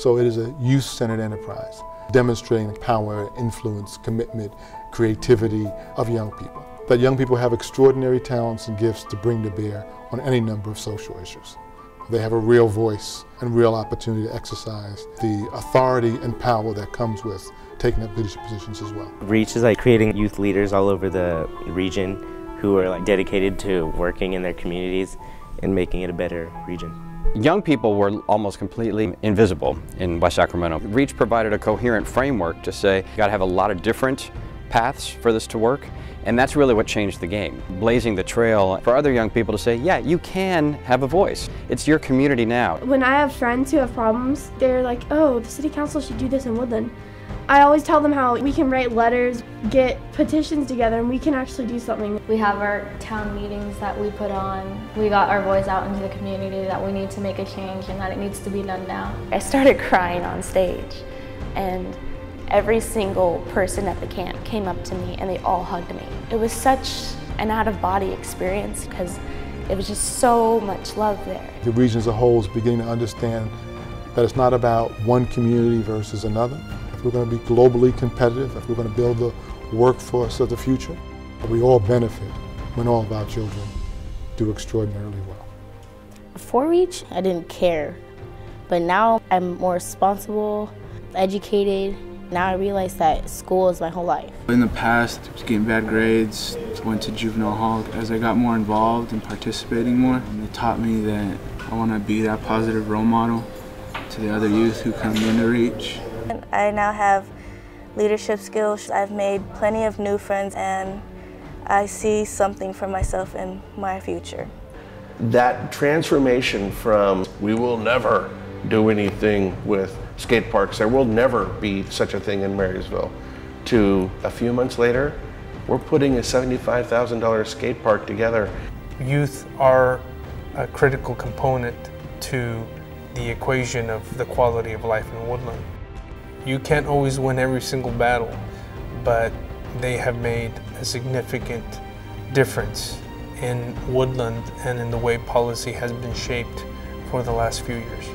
So it is a youth-centered enterprise, demonstrating power, influence, commitment, creativity of young people. That young people have extraordinary talents and gifts to bring to bear on any number of social issues. They have a real voice and real opportunity to exercise the authority and power that comes with taking up leadership positions as well. REACH is like creating youth leaders all over the region who are like dedicated to working in their communities and making it a better region. Young people were almost completely invisible in West Sacramento. REACH provided a coherent framework to say you got to have a lot of different paths for this to work, and that's really what changed the game. Blazing the trail for other young people to say, yeah, you can have a voice. It's your community now. When I have friends who have problems, they're like, oh, the city council should do this in Woodland. I always tell them how we can write letters, get petitions together, and we can actually do something. We have our town meetings that we put on. We got our voice out into the community that we need to make a change and that it needs to be done now. I started crying on stage, and every single person at the camp came up to me and they all hugged me. It was such an out-of-body experience because it was just so much love there. The region as a whole is beginning to understand that it's not about one community versus another. If we're going to be globally competitive, if we're going to build the workforce of the future, we all benefit when all of our children do extraordinarily well. Before REACH, I didn't care, but now I'm more responsible, educated. Now I realize that school is my whole life. In the past, I was getting bad grades, went to juvenile hall. As I got more involved and participating more, it taught me that I want to be that positive role model to the other youth who come into REACH. I now have leadership skills. I've made plenty of new friends, and I see something for myself in my future. That transformation from we will never do anything with skate parks, there will never be such a thing in Marysville, to a few months later, we're putting a $75,000 skate park together. Youth are a critical component to the equation of the quality of life in Woodland. You can't always win every single battle, but they have made a significant difference in Woodland and in the way policy has been shaped for the last few years.